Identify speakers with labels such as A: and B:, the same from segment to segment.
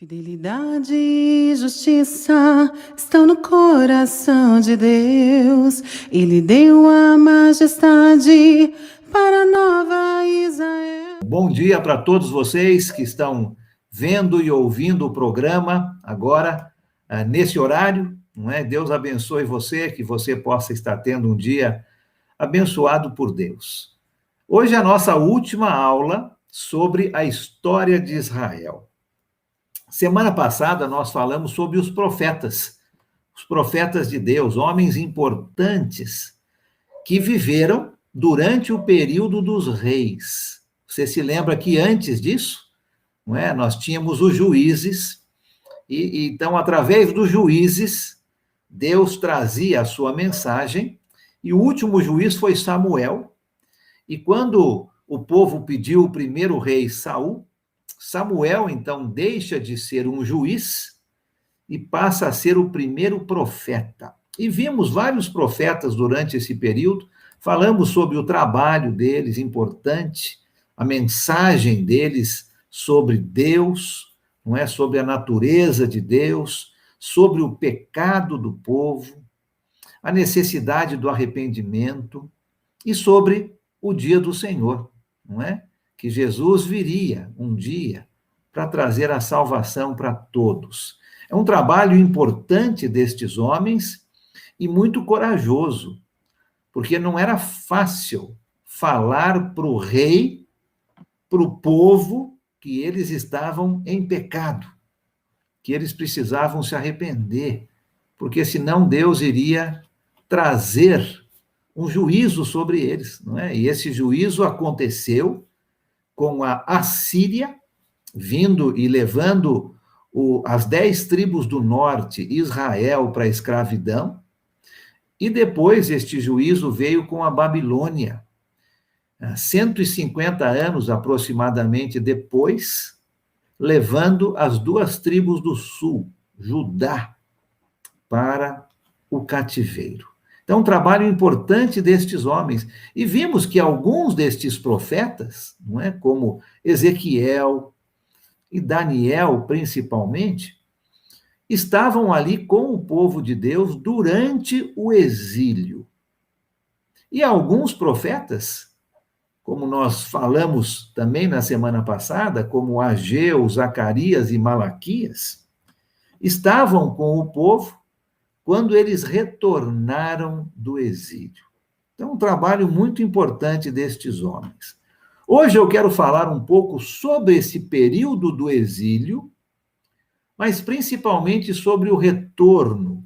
A: Fidelidade e justiça estão no coração de Deus. Ele deu a majestade para a nova Israel.
B: Bom dia para todos vocês que estão vendo e ouvindo o programa agora, nesse horário, não é? Deus abençoe você, que você possa estar tendo um dia abençoado por Deus. Hoje é a nossa última aula sobre a história de Israel. Semana passada nós falamos sobre os profetas de Deus, homens importantes que viveram durante o período dos reis. Você se lembra que antes disso, não é? Nós tínhamos os juízes, e então, através dos juízes, Deus trazia a sua mensagem, e o último juiz foi Samuel, e quando o povo pediu o primeiro rei Saul, Samuel, então, deixa de ser um juiz e passa a ser o primeiro profeta. E vimos vários profetas durante esse período, falamos sobre o trabalho deles, importante, a mensagem deles sobre Deus, não é? Sobre a natureza de Deus, sobre o pecado do povo, a necessidade do arrependimento e sobre o dia do Senhor, não é? Que Jesus viria um dia para trazer a salvação para todos. É um trabalho importante destes homens e muito corajoso, porque não era fácil falar para o rei, para o povo, que eles estavam em pecado, que eles precisavam se arrepender, porque senão Deus iria trazer um juízo sobre eles, não é? E esse juízo aconteceu com a Assíria, vindo e levando as 10 tribos do norte, Israel, para a escravidão, e depois este juízo veio com a Babilônia. 150 anos aproximadamente depois, levando as 2 tribos do sul, Judá, para o cativeiro. Então, um trabalho importante destes homens. E vimos que alguns destes profetas, não é, como Ezequiel e Daniel, principalmente, estavam ali com o povo de Deus durante o exílio. E alguns profetas, como nós falamos também na semana passada, como Ageu, Zacarias e Malaquias, estavam com o povo quando eles retornaram do exílio. Então, um trabalho muito importante destes homens. Hoje eu quero falar um pouco sobre esse período do exílio, mas principalmente sobre o retorno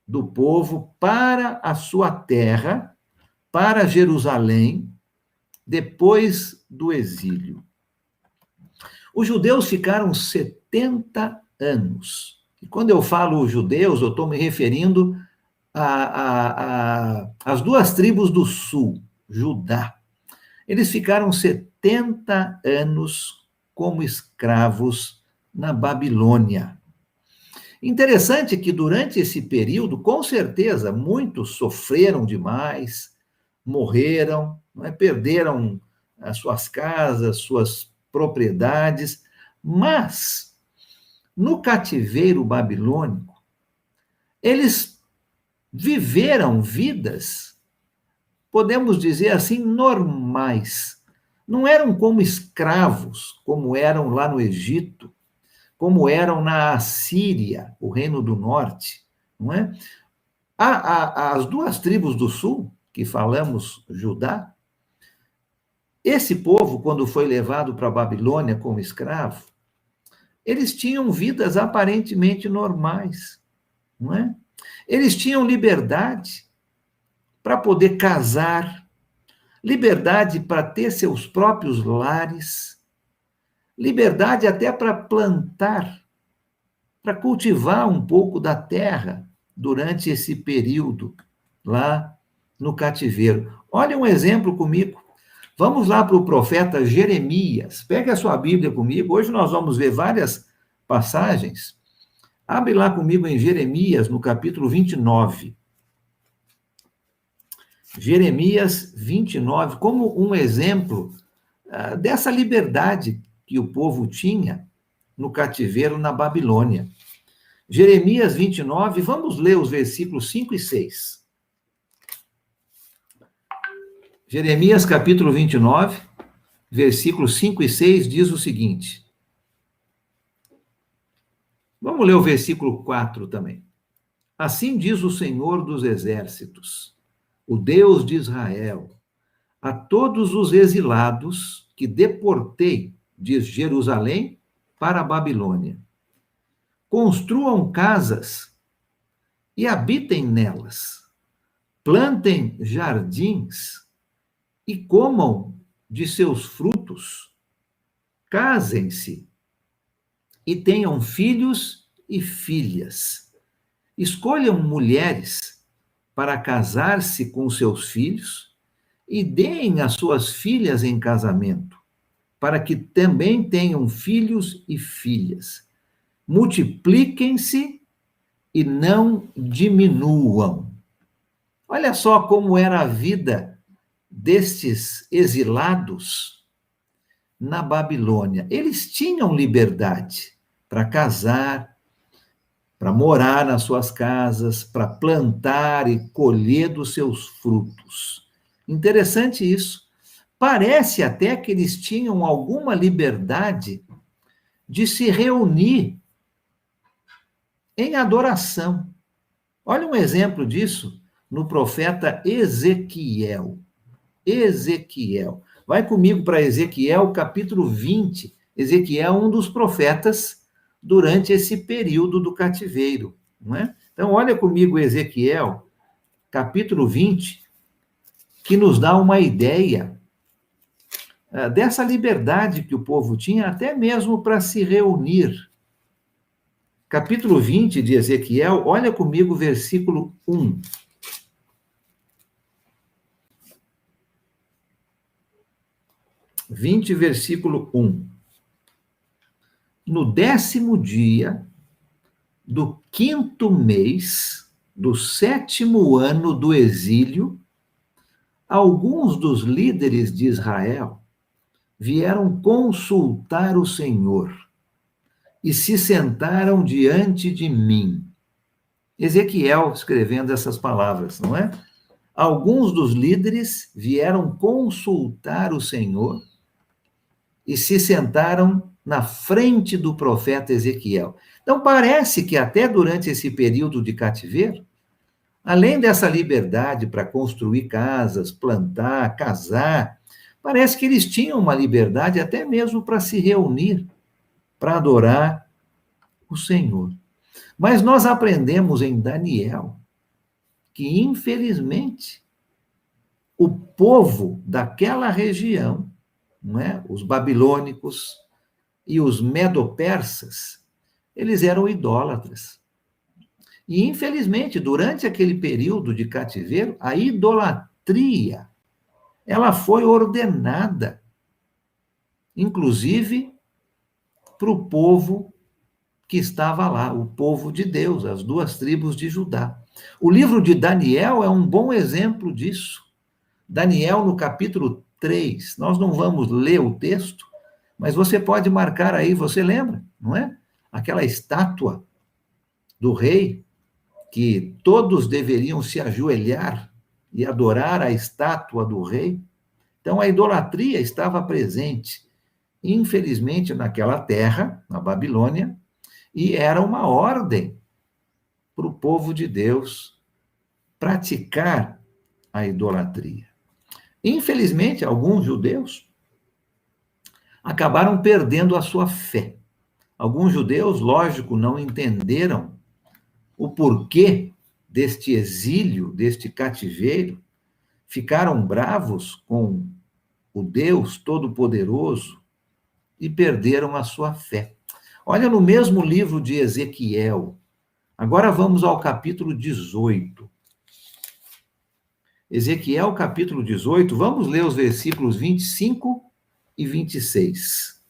B: do povo para a sua terra, para Jerusalém, depois do exílio. Os judeus ficaram 70 anos. E quando eu falo judeus, eu estou me referindo às 2 tribos do sul, Judá. Eles ficaram 70 anos como escravos na Babilônia. Interessante que durante esse período, com certeza, muitos sofreram demais, morreram, não é? Perderam as suas casas, suas propriedades, mas no cativeiro babilônico, eles viveram vidas, podemos dizer assim, normais. Não eram como escravos, como eram lá no Egito, como eram na Assíria, o Reino do Norte, não é? As 2 tribos do sul, que falamos, Judá, esse povo, quando foi levado para a Babilônia como escravo, eles tinham vidas aparentemente normais, não é? Eles tinham liberdade para poder casar, liberdade para ter seus próprios lares, liberdade até para plantar, para cultivar um pouco da terra durante esse período lá no cativeiro. Olha um exemplo comigo. Vamos lá para o profeta Jeremias. Pegue a sua Bíblia comigo. Hoje nós vamos ver várias passagens. Abre lá comigo em Jeremias, no capítulo 29. Jeremias 29, como um exemplo dessa liberdade que o povo tinha no cativeiro na Babilônia. Jeremias 29, vamos ler os versículos 5 e 6. Jeremias capítulo 29, versículos 5 e 6 diz o seguinte. Vamos ler o versículo 4 também. Assim diz o Senhor dos Exércitos, o Deus de Israel, a todos os exilados que deportei de Jerusalém para a Babilônia. Construam casas e habitem nelas. Plantem jardins e comam de seus frutos. Casem-se e tenham filhos e filhas. Escolham mulheres para casar-se com seus filhos e deem as suas filhas em casamento, para que também tenham filhos e filhas. Multipliquem-se e não diminuam. Olha só como era a vida destes exilados na Babilônia. Eles tinham liberdade para casar, para morar nas suas casas, para plantar e colher dos seus frutos. Interessante isso. Parece até que eles tinham alguma liberdade de se reunir em adoração. Olha um exemplo disso no profeta Ezequiel. Ezequiel. Vai comigo para Ezequiel, capítulo 20. Ezequiel é um dos profetas durante esse período do cativeiro, não é? Então, olha comigo Ezequiel, capítulo 20, que nos dá uma ideia dessa liberdade que o povo tinha, até mesmo para se reunir. Capítulo 20 de Ezequiel, olha comigo o versículo 1. Versículo 1. No 10º dia do 5º mês do 7º ano do exílio, alguns dos líderes de Israel vieram consultar o Senhor e se sentaram diante de mim. Ezequiel escrevendo essas palavras, não é? Alguns dos líderes vieram consultar o Senhor e se sentaram na frente do profeta Ezequiel. Então, parece que até durante esse período de cativeiro, além dessa liberdade para construir casas, plantar, casar, parece que eles tinham uma liberdade até mesmo para se reunir, para adorar o Senhor. Mas nós aprendemos em Daniel que, infelizmente, o povo daquela região, não é? Os babilônicos e os medo-persas, eles eram idólatras. E, infelizmente, durante aquele período de cativeiro, a idolatria, ela foi ordenada, inclusive, para o povo que estava lá, o povo de Deus, as 2 tribos de Judá. O livro de Daniel é um bom exemplo disso. Daniel, no capítulo 3, nós não vamos ler o texto, mas você pode marcar aí, você lembra, não é? Aquela estátua do rei, que todos deveriam se ajoelhar e adorar a estátua do rei. Então, a idolatria estava presente, infelizmente, naquela terra, na Babilônia, e era uma ordem para o povo de Deus praticar a idolatria. Infelizmente, alguns judeus acabaram perdendo a sua fé. Alguns judeus, lógico, não entenderam o porquê deste exílio, deste cativeiro, ficaram bravos com o Deus Todo-Poderoso e perderam a sua fé. Olha no mesmo livro de Ezequiel. Agora vamos ao capítulo 18. Ezequiel, capítulo 18, vamos ler os versículos 25 e 26.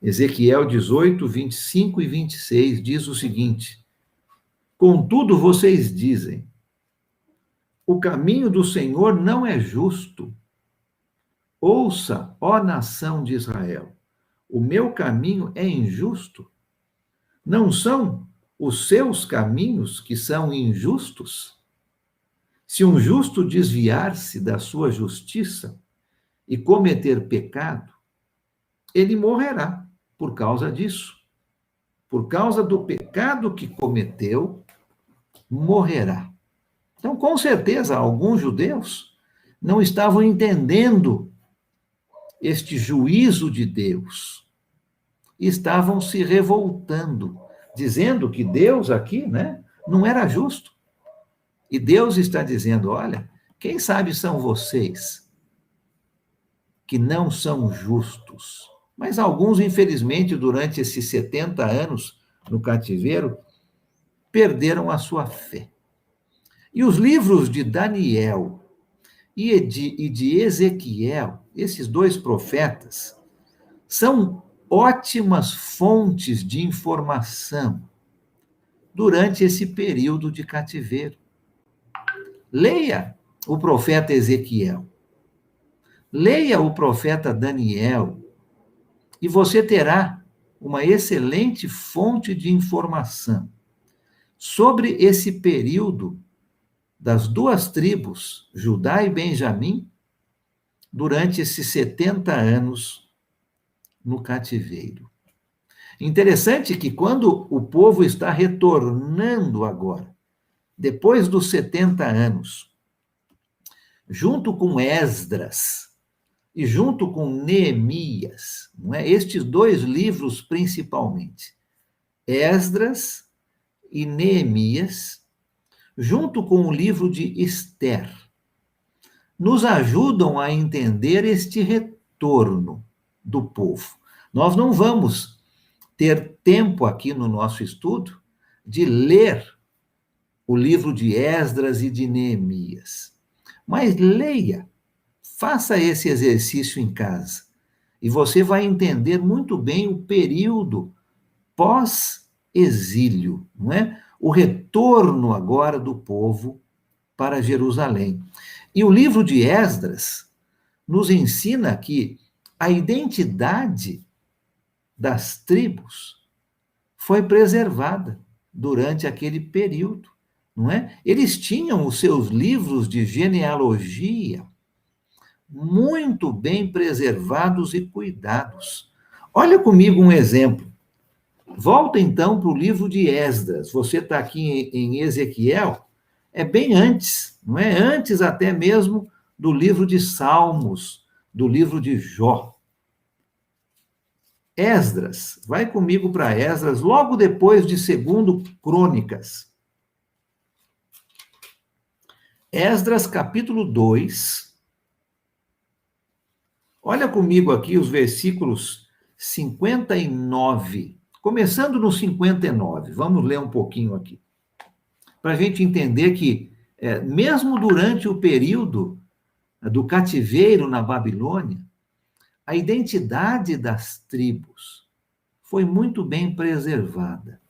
B: Ezequiel 18, 25 e 26 diz o seguinte: Contudo, vocês dizem, o caminho do Senhor não é justo. Ouça, ó nação de Israel, o meu caminho é injusto? Não são os seus caminhos que são injustos? Se um justo desviar-se da sua justiça e cometer pecado, ele morrerá por causa disso. Por causa do pecado que cometeu, morrerá. Então, com certeza, alguns judeus não estavam entendendo este juízo de Deus. Estavam se revoltando, dizendo que Deus aqui, né, não era justo. E Deus está dizendo, olha, quem sabe são vocês que não são justos. Mas alguns, infelizmente, durante esses 70 anos no cativeiro, perderam a sua fé. E os livros de Daniel e de Ezequiel, esses dois profetas, são ótimas fontes de informação durante esse período de cativeiro. Leia o profeta Ezequiel, leia o profeta Daniel, e você terá uma excelente fonte de informação sobre esse período das duas tribos, Judá e Benjamim, durante esses 70 anos no cativeiro. Interessante que quando o povo está retornando agora, depois dos 70 anos, junto com Esdras e junto com Neemias, não é? Estes dois livros principalmente, Esdras e Neemias, junto com o livro de Ester, nos ajudam a entender este retorno do povo. Nós não vamos ter tempo aqui no nosso estudo de ler o livro de Esdras e de Neemias, mas leia, faça esse exercício em casa, e você vai entender muito bem o período pós-exílio, não é? O retorno agora do povo para Jerusalém. E o livro de Esdras nos ensina que a identidade das tribos foi preservada durante aquele período, não é? Eles tinham os seus livros de genealogia muito bem preservados e cuidados. Olha comigo um exemplo. Volta então para o livro de Esdras. Você está aqui em Ezequiel, é bem antes, não é? Antes até mesmo do livro de Salmos, do livro de Jó. Esdras, vai comigo para Esdras, logo depois de 2 Crônicas. Esdras, capítulo 2. Olha comigo aqui os versículos 59. Começando no 59, vamos ler um pouquinho aqui, para a gente entender que, mesmo durante o período do cativeiro na Babilônia, a identidade das tribos foi muito bem preservada.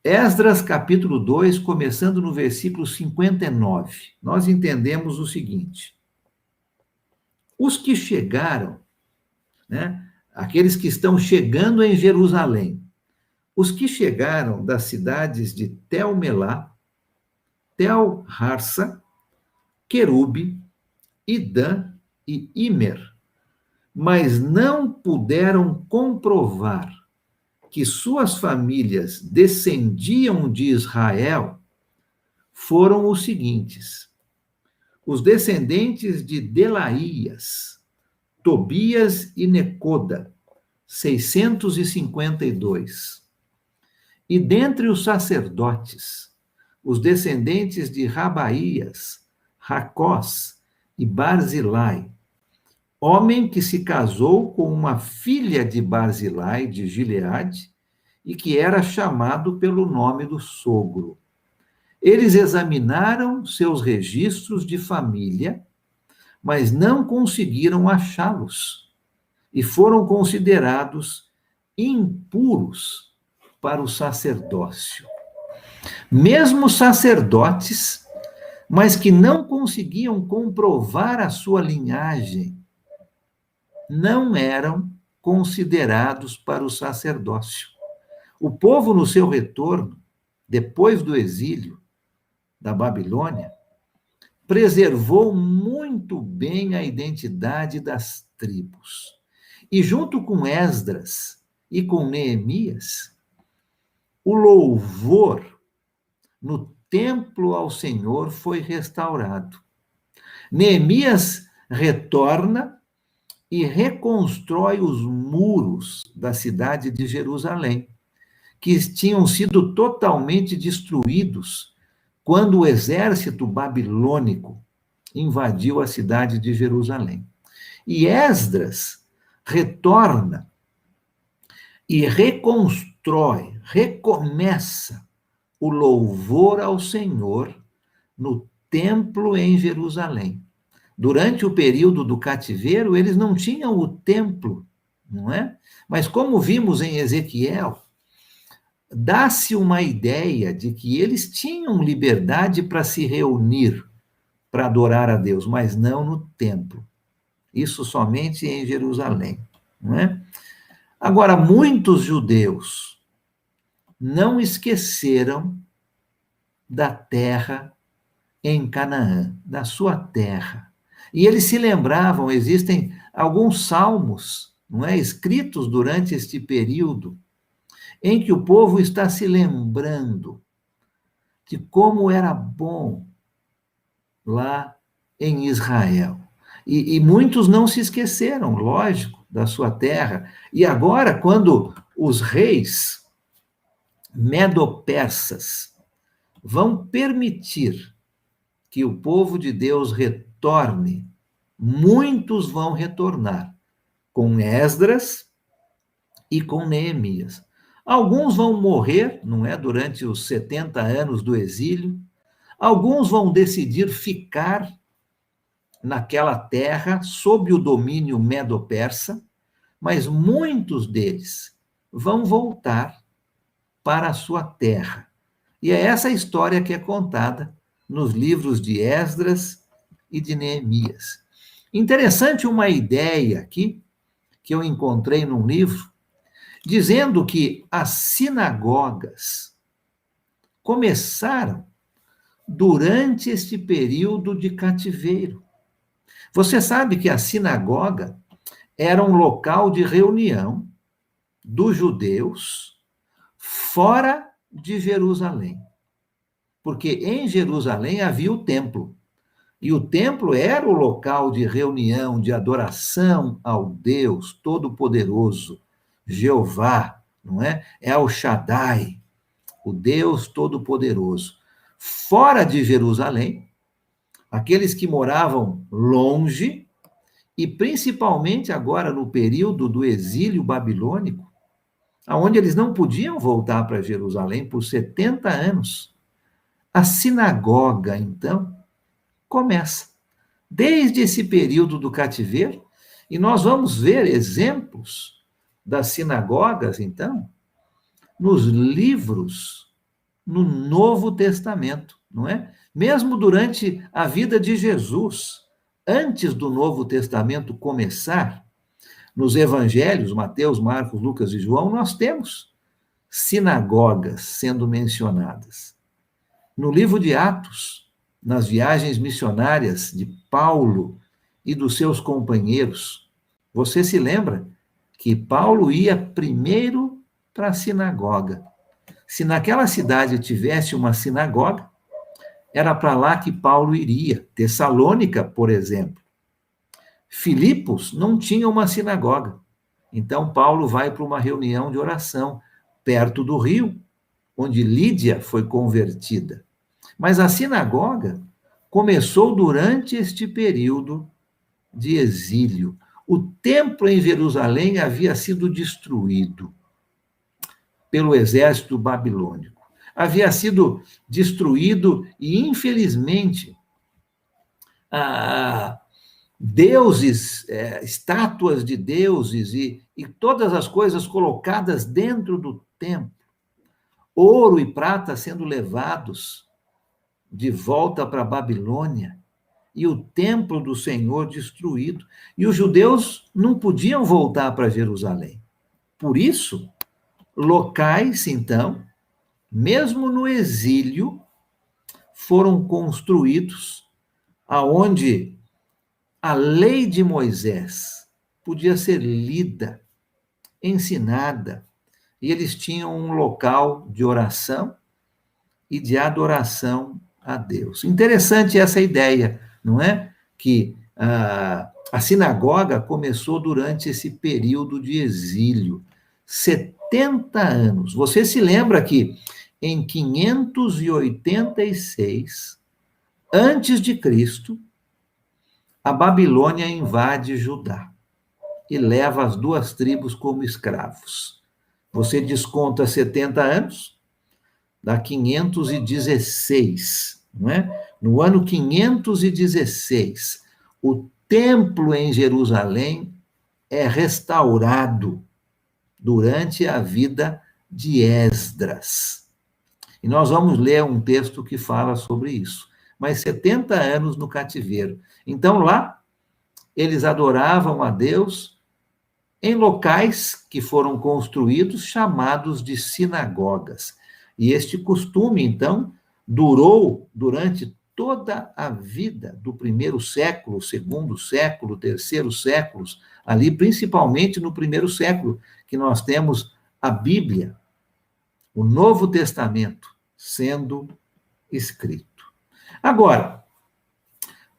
B: Esdras, capítulo 2, começando no versículo 59, nós entendemos o seguinte: os que chegaram, né? Aqueles que estão chegando em Jerusalém, os que chegaram das cidades de Tel-Melá, Tel-Harsa, Querube, Idã e Imer, mas não puderam comprovar que suas famílias descendiam de Israel, foram os seguintes: os descendentes de Delaías, Tobias e Necoda, 652. E dentre os sacerdotes, os descendentes de Rabaías, Racós e Barzilai, homem que se casou com uma filha de Barzilai, de Gileade, e que era chamado pelo nome do sogro. Eles examinaram seus registros de família, mas não conseguiram achá-los, e foram considerados impuros para o sacerdócio. Mesmo sacerdotes, mas que não conseguiam comprovar a sua linhagem, não eram considerados para o sacerdócio. O povo, no seu retorno, depois do exílio da Babilônia, preservou muito bem a identidade das tribos. E junto com Esdras e com Neemias, o louvor no templo ao Senhor foi restaurado. Neemias retorna e reconstrói os muros da cidade de Jerusalém, que tinham sido totalmente destruídos quando o exército babilônico invadiu a cidade de Jerusalém. E Esdras retorna e reconstrói, recomeça o louvor ao Senhor no templo em Jerusalém. Durante o período do cativeiro, eles não tinham o templo, não é? Mas como vimos em Ezequiel, dá-se uma ideia de que eles tinham liberdade para se reunir, para adorar a Deus, mas não no templo. Isso somente em Jerusalém, não é? Agora, muitos judeus não esqueceram da terra em Canaã, da sua terra. E eles se lembravam, existem alguns salmos, não é, escritos durante este período, em que o povo está se lembrando de como era bom lá em Israel. E muitos não se esqueceram, lógico, da sua terra. E agora, quando os reis medo-persas vão permitir que o povo de Deus retorne, muitos vão retornar, com Esdras e com Neemias. Alguns vão morrer, não é, durante os 70 anos do exílio, alguns vão decidir ficar naquela terra sob o domínio medo-persa, mas muitos deles vão voltar para a sua terra. E é essa história que é contada nos livros de Esdras e de Neemias. Interessante uma ideia aqui, que eu encontrei num livro, dizendo que as sinagogas começaram durante este período de cativeiro. Você sabe que a sinagoga era um local de reunião dos judeus fora de Jerusalém. Porque em Jerusalém havia o templo. E o templo era o local de reunião, de adoração ao Deus Todo-Poderoso, Jeová, não é? El Shaddai, o Deus Todo-Poderoso. Fora de Jerusalém, aqueles que moravam longe, e principalmente agora no período do exílio babilônico, onde eles não podiam voltar para Jerusalém por 70 anos, a sinagoga, então, começa. Desde esse período do cativeiro, e nós vamos ver exemplos das sinagogas, então, nos livros no Novo Testamento, não é? Mesmo durante a vida de Jesus, antes do Novo Testamento começar, nos evangelhos, Mateus, Marcos, Lucas e João, nós temos sinagogas sendo mencionadas. No livro de Atos, nas viagens missionárias de Paulo e dos seus companheiros, você se lembra que Paulo ia primeiro para a sinagoga. Se naquela cidade tivesse uma sinagoga, era para lá que Paulo iria. Tessalônica, por exemplo. Filipos não tinha uma sinagoga. Então, Paulo vai para uma reunião de oração perto do rio, onde Lídia foi convertida. Mas a sinagoga começou durante este período de exílio. O templo em Jerusalém havia sido destruído pelo exército babilônico. Havia sido destruído e, infelizmente, deuses, estátuas de deuses e todas as coisas colocadas dentro do templo, ouro e prata sendo levados de volta para a Babilônia, e o templo do Senhor destruído, e os judeus não podiam voltar para Jerusalém. Por isso, locais, então, mesmo no exílio, foram construídos aonde a lei de Moisés podia ser lida, ensinada, e eles tinham um local de oração e de adoração a Deus. Interessante essa ideia, não é? Que a sinagoga começou durante esse período de exílio, 70 anos. Você se lembra que em 586 antes de Cristo, a Babilônia invade Judá e leva as duas tribos como escravos. Você desconta 70 anos, dá 516, não é? No ano 516, o templo em Jerusalém é restaurado durante a vida de Esdras. E nós vamos ler um texto que fala sobre isso. Mas 70 anos no cativeiro. Então, lá, eles adoravam a Deus em locais que foram construídos, chamados de sinagogas. E este costume, então, durou durante toda a vida do primeiro século, segundo século, terceiro séculos, ali, principalmente no primeiro século, que nós temos a Bíblia, o Novo Testamento, sendo escrito. Agora,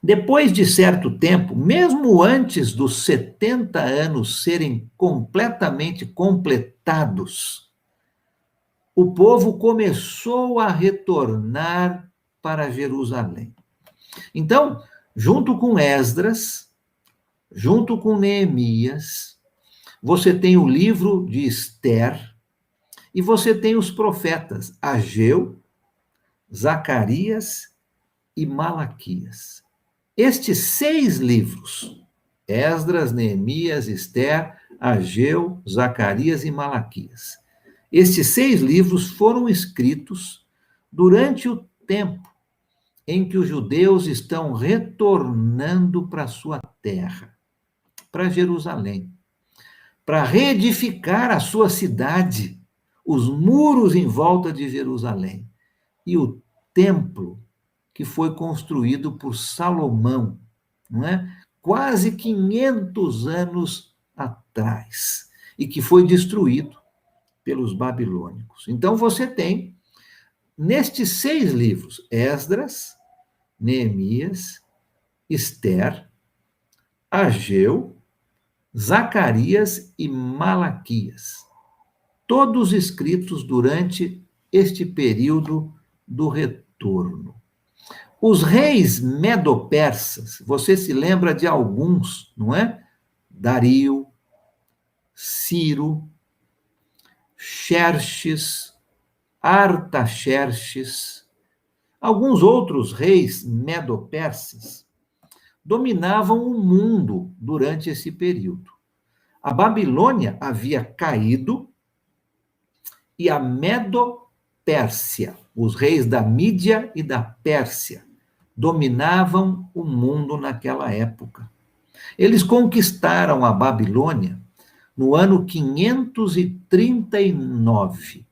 B: depois de certo tempo, mesmo antes dos 70 anos serem completamente completados, o povo começou a retornar para Jerusalém. Então, junto com Esdras, junto com Neemias, você tem o livro de Ester e você tem os profetas Ageu, Zacarias e Malaquias. Estes 6 livros, Esdras, Neemias, Ester, Ageu, Zacarias e Malaquias, estes 6 livros foram escritos durante o tempo em que os judeus estão retornando para sua terra, para Jerusalém, para reedificar a sua cidade, os muros em volta de Jerusalém e o templo que foi construído por Salomão, não é? Quase 500 anos atrás, e que foi destruído pelos babilônicos. Então você tem, nestes 6 livros, Esdras, Neemias, Ester, Ageu, Zacarias e Malaquias, todos escritos durante este período do retorno. Os reis medo-persas, você se lembra de alguns, não é? Dario, Ciro, Xerxes, Artaxerxes, alguns outros reis medo-persas dominavam o mundo durante esse período. A Babilônia havia caído e a Medo-Pérsia, os reis da Mídia e da Pérsia, dominavam o mundo naquela época. Eles conquistaram a Babilônia no ano 539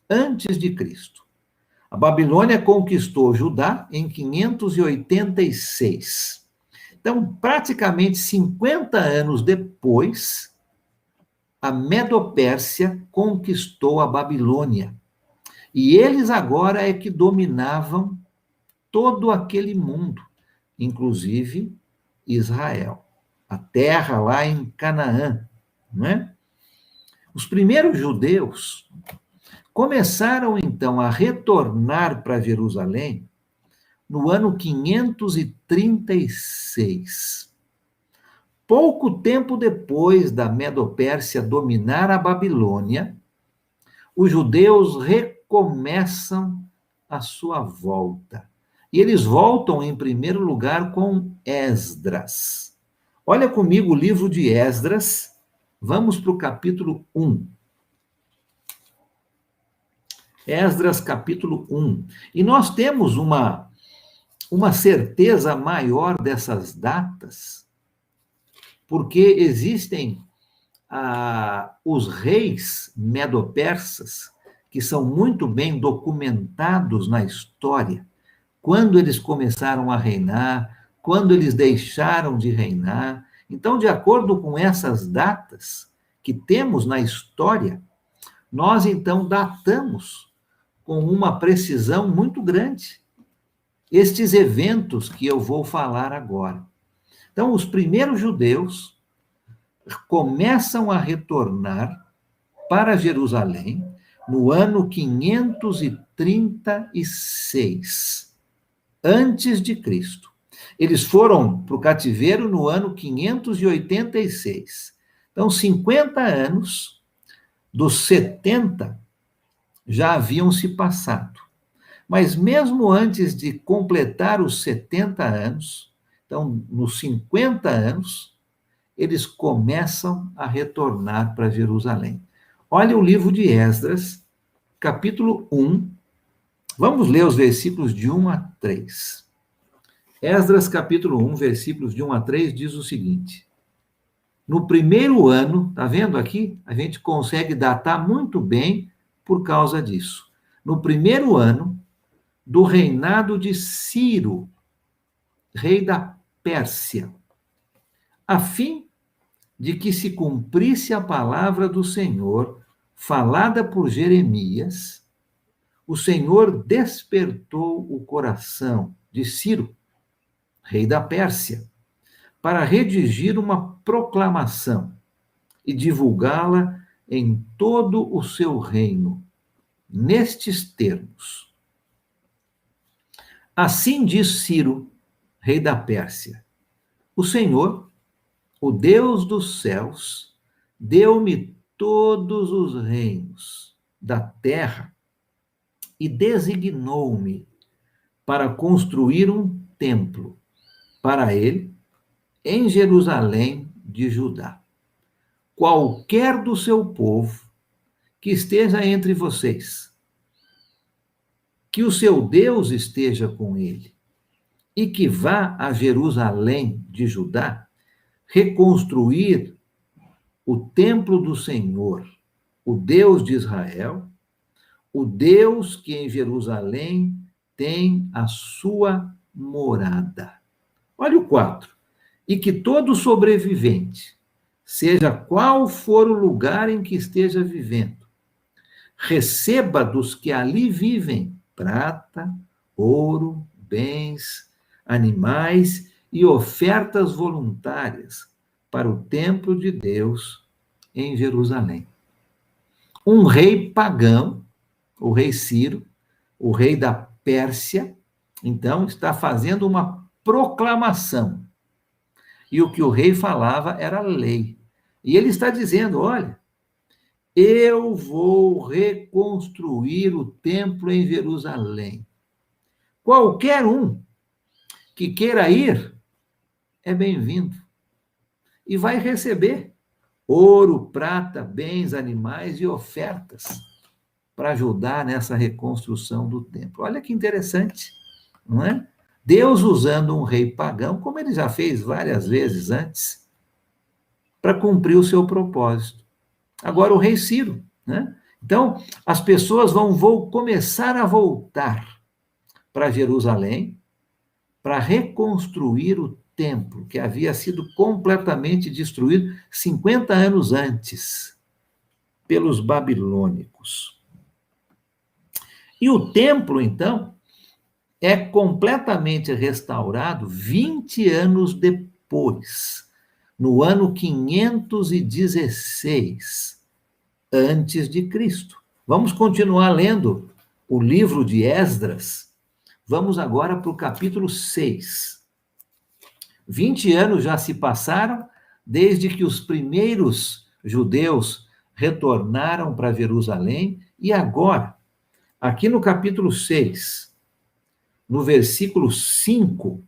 B: antes de Cristo. A Babilônia conquistou Judá em 586. Então, praticamente 50 anos depois, a Medo-Pérsia conquistou a Babilônia. E eles agora é que dominavam todo aquele mundo, inclusive Israel, a terra lá em Canaã, não é? Os primeiros judeus começaram então a retornar para Jerusalém no ano 536. Pouco tempo depois da Medo-Pérsia dominar a Babilônia, os judeus recomeçam a sua volta. E eles voltam, em primeiro lugar, com Esdras. Olha comigo o livro de Esdras, vamos para o capítulo 1. Esdras, capítulo 1. E nós temos uma uma certeza maior dessas datas, porque existem os reis medo-persas, que são muito bem documentados na história, quando eles começaram a reinar, quando eles deixaram de reinar. Então, de acordo com essas datas que temos na história, nós então datamos com uma precisão muito grande estes eventos que eu vou falar agora. Então, os primeiros judeus começam a retornar para Jerusalém no ano 536 antes de Cristo. Eles foram para o cativeiro no ano 586. Então, 50 anos dos 70 já haviam se passado. Mas mesmo antes de completar os 70 anos, então, nos 50 anos, eles começam a retornar para Jerusalém. Olha o livro de Esdras, capítulo 1. Vamos ler os versículos de 1 a 3. Esdras, capítulo 1, versículos de 1 a 3, diz o seguinte: no primeiro ano, tá vendo aqui? A gente consegue datar muito bem por causa disso. No primeiro ano do reinado de Ciro, rei da Pérsia, a fim de que se cumprisse a palavra do Senhor, falada por Jeremias, o Senhor despertou o coração de Ciro, rei da Pérsia, para redigir uma proclamação e divulgá-la em todo o seu reino, nestes termos. Assim diz Ciro, rei da Pérsia: o Senhor, o Deus dos céus, deu-me todos os reinos da terra e designou-me para construir um templo para ele em Jerusalém de Judá. Qualquer do seu povo que esteja entre vocês, que o seu Deus esteja com ele e que vá a Jerusalém de Judá reconstruir o templo do Senhor, o Deus de Israel, o Deus que em Jerusalém tem a sua morada. Olha o 4. E que todo sobrevivente, seja qual for o lugar em que esteja vivendo, receba dos que ali vivem prata, ouro, bens, animais e ofertas voluntárias para o templo de Deus em Jerusalém. Um rei pagão, o rei Ciro, o rei da Pérsia, então está fazendo uma proclamação. E o que o rei falava era lei. E ele está dizendo: olha, eu vou reconstruir o templo em Jerusalém. Qualquer um que queira ir é bem-vindo. E vai receber ouro, prata, bens, animais e ofertas para ajudar nessa reconstrução do templo. Olha que interessante, não é? Deus usando um rei pagão, como ele já fez várias vezes antes, para cumprir o seu propósito. Agora o rei Ciro, né? Então, as pessoas vão começar a voltar para Jerusalém para reconstruir o templo que havia sido completamente destruído 50 anos antes pelos babilônicos. E o templo, então, é completamente restaurado 20 anos depois, no ano 516 antes de Cristo. Vamos continuar lendo o livro de Esdras. Vamos agora para o capítulo 6. 20 anos já se passaram desde que os primeiros judeus retornaram para Jerusalém, e agora, aqui no capítulo 6, no versículo 5,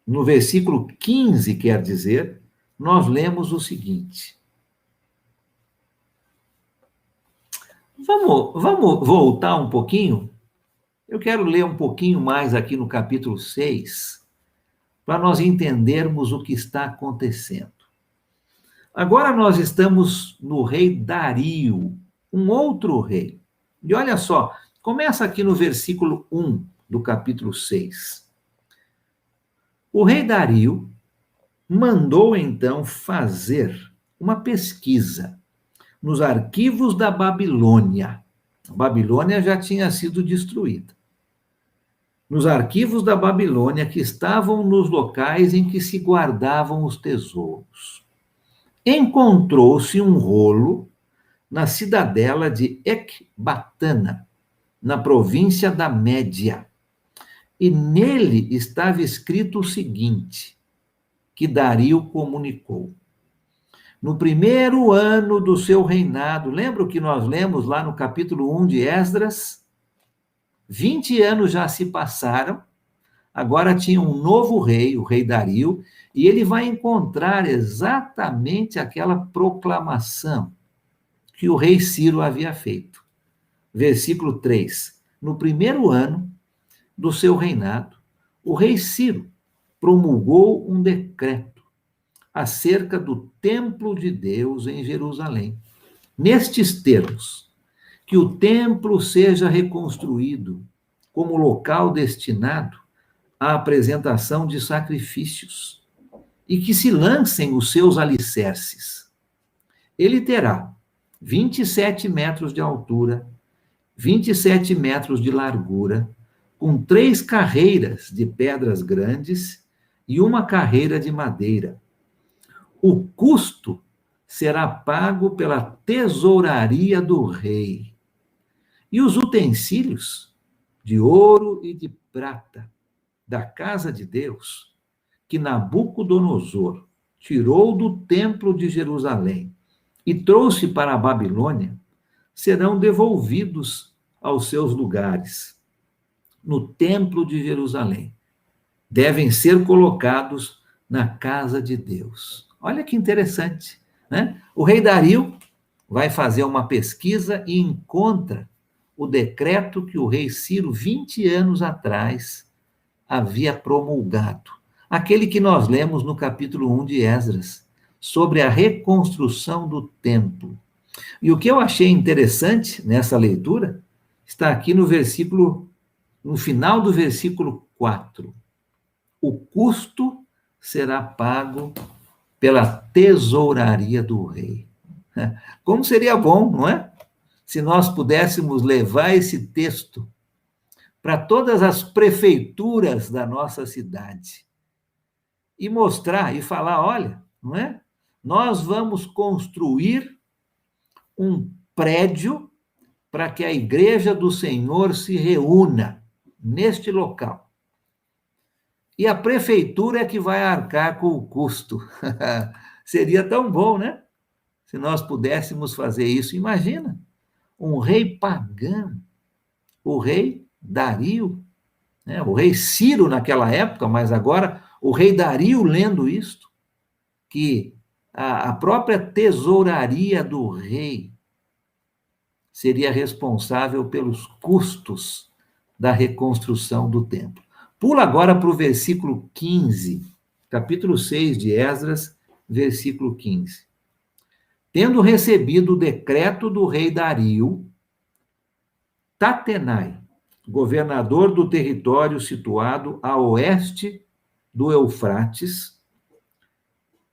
B: no versículo 15, quer dizer, nós lemos o seguinte. Vamos voltar um pouquinho Eu quero ler um pouquinho mais aqui no capítulo 6, para nós entendermos o que está acontecendo. Agora nós estamos no rei Dario, um outro rei. E olha só, começa aqui no versículo 1 do capítulo 6. O rei Dario mandou então fazer uma pesquisa nos arquivos da Babilônia. A Babilônia já tinha sido destruída. Nos arquivos da Babilônia que estavam nos locais em que se guardavam os tesouros. Encontrou-se um rolo na cidadela de Ecbatana, na província da Média. E nele estava escrito o seguinte, que Dario comunicou. No primeiro ano do seu reinado, lembra o que nós lemos lá no capítulo 1 de Esdras? 20 anos já se passaram, agora tinha um novo rei, o rei Dario, e ele vai encontrar exatamente aquela proclamação que o rei Ciro havia feito. Versículo 3. No primeiro ano do seu reinado, o rei Ciro promulgou um decreto acerca do templo de Deus em Jerusalém. Nestes termos, que o templo seja reconstruído como local destinado à apresentação de sacrifícios e que se lancem os seus alicerces. Ele terá 27 metros de altura, 27 metros de largura, com 3 carreiras de pedras grandes e uma carreira de madeira. O custo será pago pela tesouraria do rei. E os utensílios de ouro e de prata da casa de Deus, que Nabucodonosor tirou do templo de Jerusalém e trouxe para a Babilônia, serão devolvidos aos seus lugares, no templo de Jerusalém. Devem ser colocados na casa de Deus. Olha que interessante, né? O rei Dario vai fazer uma pesquisa e encontra o decreto que o rei Ciro, 20 anos atrás, havia promulgado. Aquele que nós lemos no capítulo 1 de Esdras, sobre a reconstrução do templo. E o que eu achei interessante nessa leitura está aqui no final do versículo 4. O custo será pago pela tesouraria do rei. Como seria bom, não é? Se nós pudéssemos levar esse texto para todas as prefeituras da nossa cidade e mostrar e falar, olha, não é? Nós vamos construir um prédio para que a igreja do Senhor se reúna neste local. E a prefeitura é que vai arcar com o custo. Seria tão bom, né? Se nós pudéssemos fazer isso. Imagina, um rei pagão, o rei Dario, né? O rei Ciro naquela época, mas agora o rei Dario lendo isto, que a própria tesouraria do rei seria responsável pelos custos da reconstrução do templo. Pula agora para o versículo 15, capítulo 6 de Esdras, versículo 15. Tendo recebido o decreto do rei Dario, Tatenai, governador do território situado a oeste do Eufrates,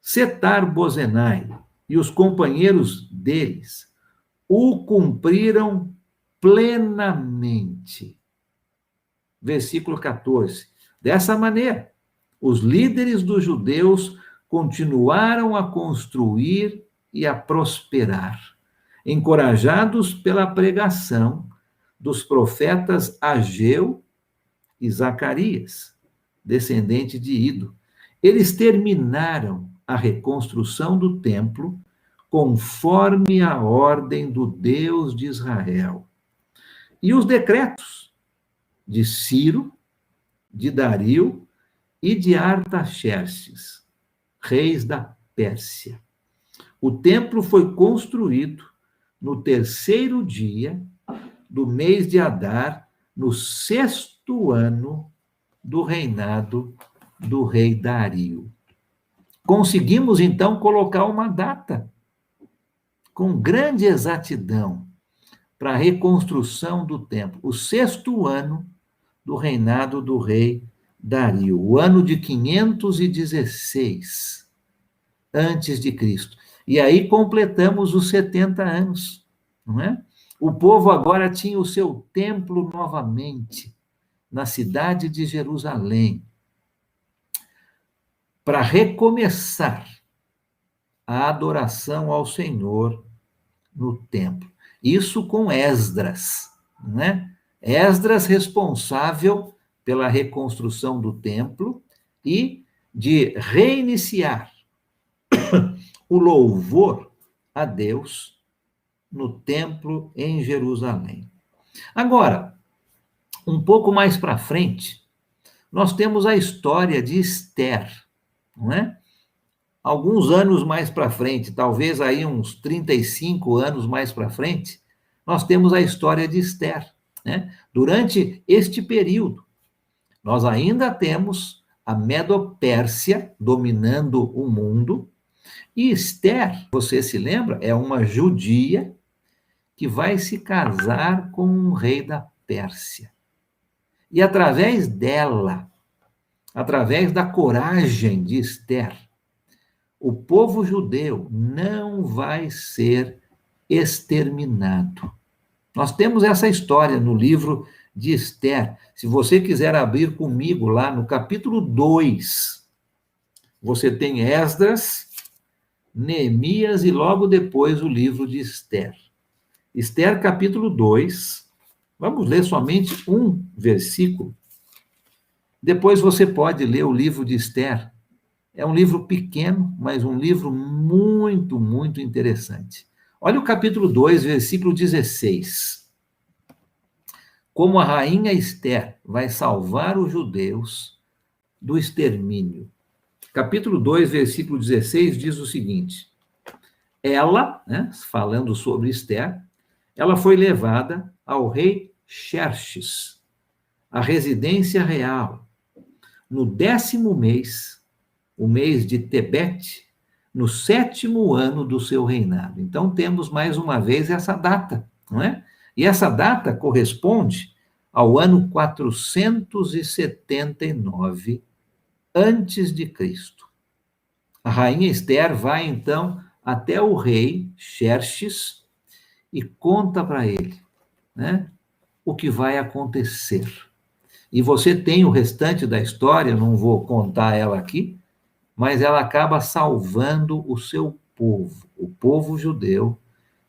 B: Setar-Bozenai e os companheiros deles o cumpriram plenamente. Versículo 14. Dessa maneira, os líderes dos judeus continuaram a construir e a prosperar, encorajados pela pregação dos profetas Ageu e Zacarias, descendente de Ido. Eles terminaram a reconstrução do templo conforme a ordem do Deus de Israel. E os decretos de Ciro, de Dario e de Artaxerxes, reis da Pérsia. O templo foi construído no terceiro dia do mês de Adar, no 6º ano do reinado do rei Dario. Conseguimos, então, colocar uma data com grande exatidão para a reconstrução do templo. O 6º ano do reinado do rei Dario, o ano de 516 antes de Cristo. E aí completamos os 70 anos, não é? O povo agora tinha o seu templo novamente, na cidade de Jerusalém, para recomeçar a adoração ao Senhor no templo. Isso com Esdras, né? Esdras responsável pela reconstrução do templo e de reiniciar o louvor a Deus no templo em Jerusalém. Agora, um pouco mais para frente, nós temos a história de Esther, não é? Alguns anos mais para frente, talvez aí uns 35 anos mais para frente, nós temos a história de Esther, né? Durante este período, nós ainda temos a Medo-Pérsia dominando o mundo, e Esther, você se lembra, é uma judia que vai se casar com um rei da Pérsia. E através dela, através da coragem de Esther, o povo judeu não vai ser exterminado. Nós temos essa história no livro de Esther. Se você quiser abrir comigo lá no capítulo 2, você tem Esdras, Neemias e logo depois o livro de Esther. Esther, capítulo 2, vamos ler somente um versículo. Depois você pode ler o livro de Esther. É um livro pequeno, mas um livro muito, muito interessante. Olha o capítulo 2, versículo 16. Como a rainha Esther vai salvar os judeus do extermínio. Capítulo 2, versículo 16 diz o seguinte: ela, né, falando sobre Esther, ela foi levada ao rei Xerxes, à residência real, no 10º mês, o mês de Tebete, no 7º ano do seu reinado. Então, temos mais uma vez essa data, não é? E essa data corresponde ao ano 479 antes de Cristo. A rainha Esther vai, então, até o rei Xerxes e conta para ele, né, o que vai acontecer. E você tem o restante da história, não vou contar ela aqui, mas ela acaba salvando o seu povo, o povo judeu,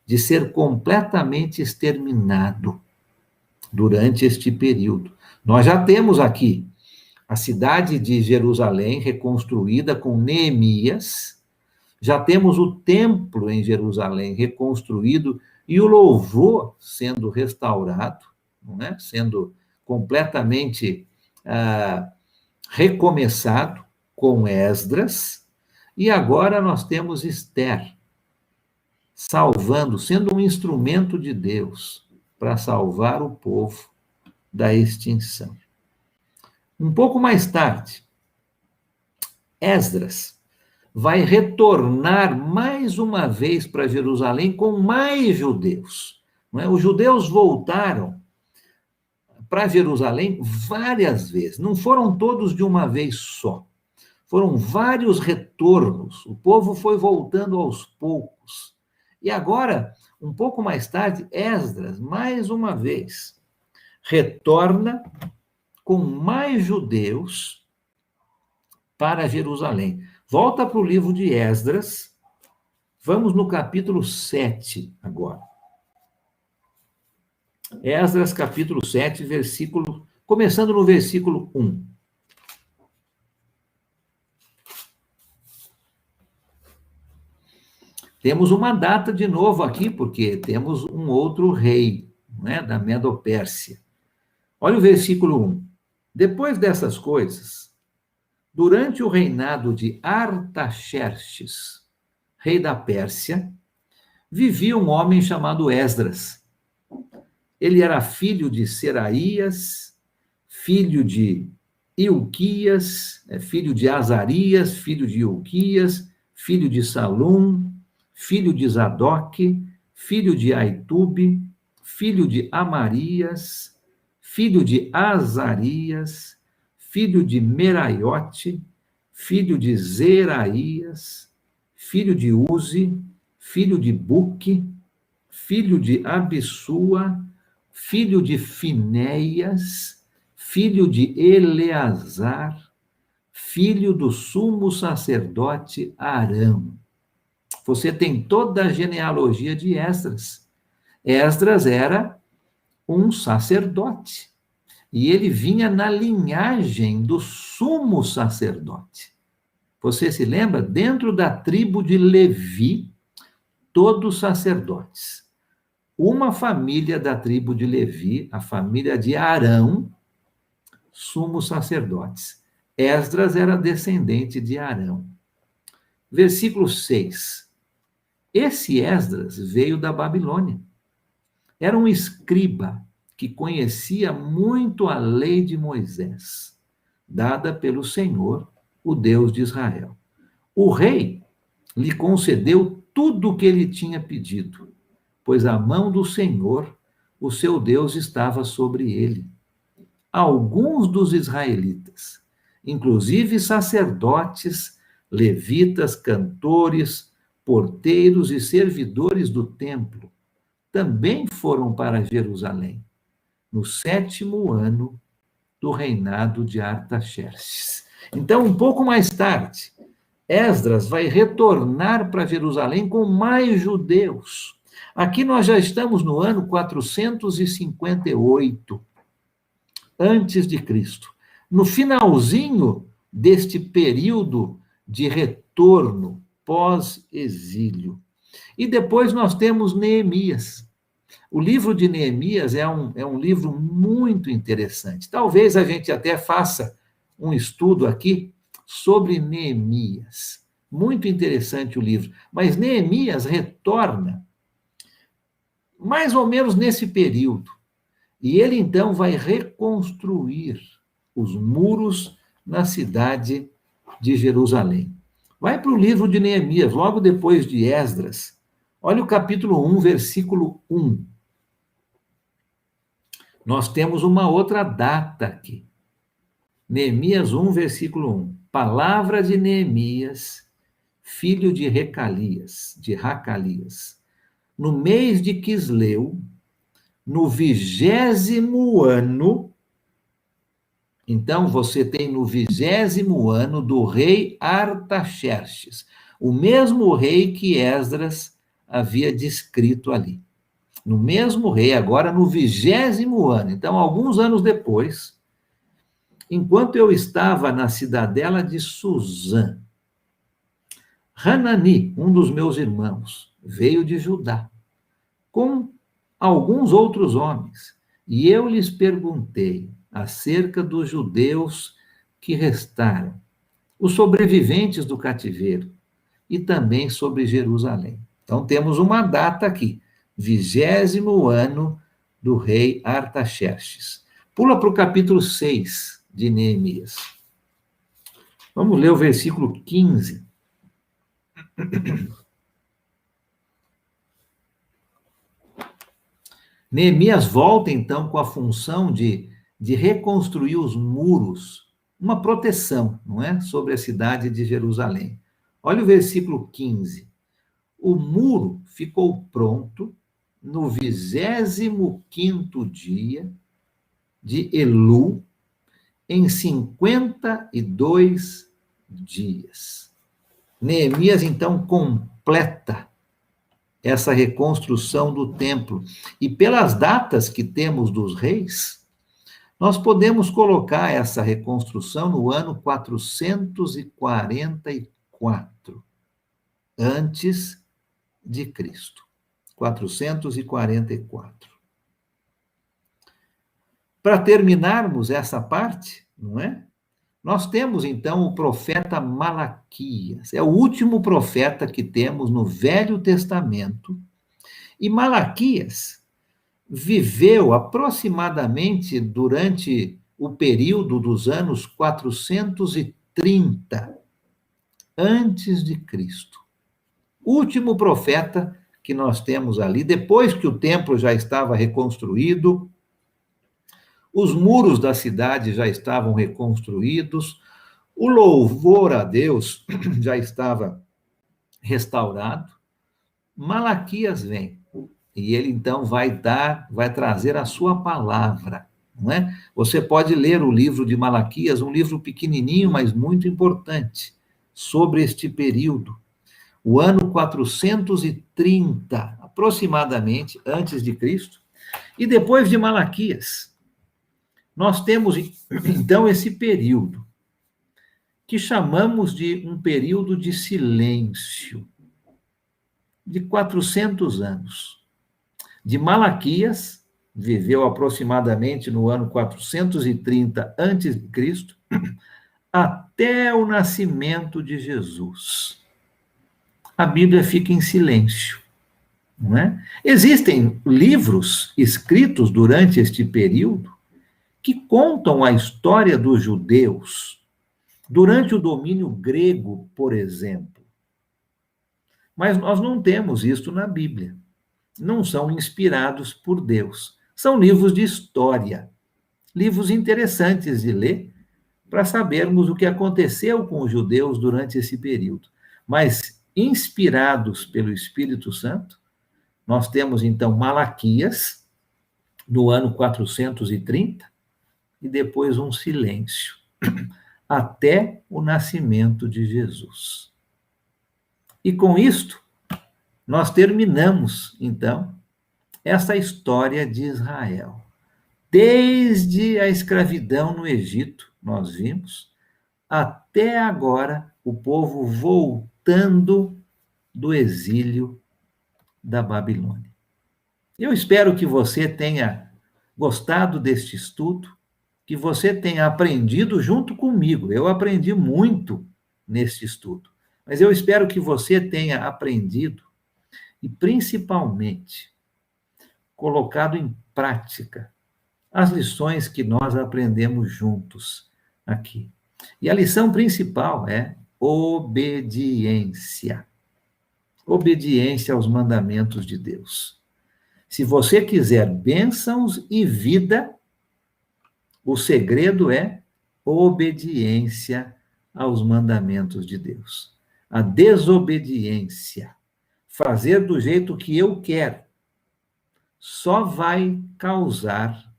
B: de ser completamente exterminado durante este período. Nós já temos aqui a cidade de Jerusalém reconstruída com Neemias, já temos o templo em Jerusalém reconstruído e o louvor sendo restaurado, não é? Sendo completamente recomeçado com Esdras, e agora nós temos Esther salvando, sendo um instrumento de Deus para salvar o povo da extinção. Um pouco mais tarde, Esdras vai retornar mais uma vez para Jerusalém com mais judeus. Não é? Os judeus voltaram para Jerusalém várias vezes, não foram todos de uma vez só. Foram vários retornos, o povo foi voltando aos poucos. E agora, um pouco mais tarde, Esdras, mais uma vez, retorna com mais judeus para Jerusalém. Volta para o livro de Esdras, vamos no capítulo 7 agora. Esdras, capítulo 7, começando no versículo 1. Temos uma data de novo aqui, porque temos um outro rei, né, da Medo-Pérsia. Olha o versículo 1. Depois dessas coisas, durante o reinado de Artaxerxes, rei da Pérsia, vivia um homem chamado Esdras. Ele era filho de Seraías, filho de Ilquias, filho de Azarias, filho de Ilquias, filho de Salum, filho de Zadoque, filho de Aitube, filho de Amarias, filho de Azarias, filho de Meraiote, filho de Zeraías, filho de Uzi, filho de Buque, filho de Abissua, filho de Finéias, filho de Eleazar, filho do sumo sacerdote Arão. Você tem toda a genealogia de Esdras. Esdras era um sacerdote, e ele vinha na linhagem do sumo sacerdote. Você se lembra? Dentro da tribo de Levi, todos sacerdotes. Uma família da tribo de Levi, a família de Arão, sumos sacerdotes. Esdras era descendente de Arão. Versículo 6. Esse Esdras veio da Babilônia. Era um escriba que conhecia muito a lei de Moisés, dada pelo Senhor, o Deus de Israel. O rei lhe concedeu tudo o que ele tinha pedido, pois a mão do Senhor, o seu Deus, estava sobre ele. Alguns dos israelitas, inclusive sacerdotes, levitas, cantores, porteiros e servidores do templo, também foram para Jerusalém, no 7º ano do reinado de Artaxerxes. Então, um pouco mais tarde, Esdras vai retornar para Jerusalém com mais judeus. Aqui nós já estamos no ano 458 antes de Cristo. No finalzinho deste período de retorno pós-exílio. E depois nós temos Neemias. O livro de Neemias é um livro muito interessante. Talvez a gente até faça um estudo aqui sobre Neemias. Muito interessante o livro. Mas Neemias retorna mais ou menos nesse período. E ele, então, vai reconstruir os muros na cidade de Jerusalém. Vai para o livro de Neemias, logo depois de Esdras. Olha o capítulo 1, versículo 1. Nós temos uma outra data aqui. Neemias 1, versículo 1. Palavra de Neemias, filho de Racalias, no mês de Quisleu, no 20º ano. Então, você tem no 20º ano do rei Artaxerxes, o mesmo rei que Esdras havia descrito ali. No mesmo rei, agora no 20º ano. Então, alguns anos depois, enquanto eu estava na cidadela de Suzã, Hanani, um dos meus irmãos, veio de Judá, com alguns outros homens, e eu lhes perguntei acerca dos judeus que restaram, os sobreviventes do cativeiro, e também sobre Jerusalém. Então, temos uma data aqui, 20º ano do rei Artaxerxes. Pula para o capítulo 6 de Neemias. Vamos ler o versículo 15. Neemias volta, então, com a função de reconstruir os muros, uma proteção, não é? Sobre a cidade de Jerusalém. Olha o versículo 15. O muro ficou pronto no 25º dia de Elul, em 52 dias. Neemias, então, completa essa reconstrução do templo. E pelas datas que temos dos reis, nós podemos colocar essa reconstrução no ano 444 antes de Cristo. 444. Para terminarmos essa parte, não é? Nós temos, então, o profeta Malaquias. É o último profeta que temos no Velho Testamento. E Malaquias viveu aproximadamente durante o período dos anos 430 antes de Cristo. O último profeta que nós temos ali, depois que o templo já estava reconstruído, os muros da cidade já estavam reconstruídos, o louvor a Deus já estava restaurado. Malaquias vem e ele então vai trazer a sua palavra, não é? Você pode ler o livro de Malaquias, um livro pequenininho, mas muito importante, sobre este período. O ano 430, aproximadamente, antes de Cristo, e depois de Malaquias, nós temos, então, esse período, que chamamos de um período de silêncio, de 400 anos. De Malaquias, viveu aproximadamente no ano 430 antes de Cristo, até o nascimento de Jesus. A Bíblia fica em silêncio, não é? Existem livros escritos durante este período que contam a história dos judeus durante o domínio grego, por exemplo. Mas nós não temos isto na Bíblia. Não são inspirados por Deus. São livros de história, livros interessantes de ler para sabermos o que aconteceu com os judeus durante esse período. Mas inspirados pelo Espírito Santo, nós temos então Malaquias, no ano 430, e depois um silêncio, até o nascimento de Jesus. E com isto, nós terminamos, então, essa história de Israel. Desde a escravidão no Egito, nós vimos, até agora, o povo voltando do exílio da Babilônia. Eu espero que você tenha gostado deste estudo, que você tenha aprendido junto comigo. Eu aprendi muito neste estudo, mas eu espero que você tenha aprendido e, principalmente, colocado em prática as lições que nós aprendemos juntos aqui. E a lição principal é obediência. Obediência aos mandamentos de Deus. Se você quiser bênçãos e vida, o segredo é obediência aos mandamentos de Deus. A desobediência, fazer do jeito que eu quero, só vai causar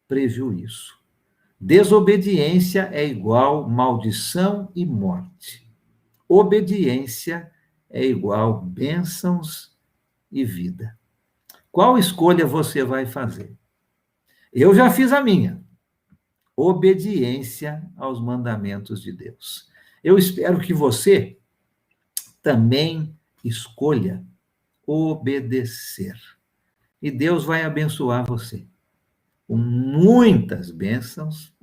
B: prejuízo. Desobediência é igual maldição e morte. Obediência é igual bênçãos e vida. Qual escolha você vai fazer? Eu já fiz a minha. Obediência aos mandamentos de Deus. Eu espero que você também escolha obedecer. E Deus vai abençoar você com muitas bênçãos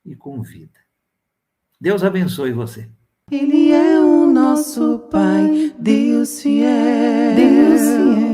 B: e com vida. Deus abençoe você.
A: Ele é o nosso Pai, Deus fiel. Deus fiel.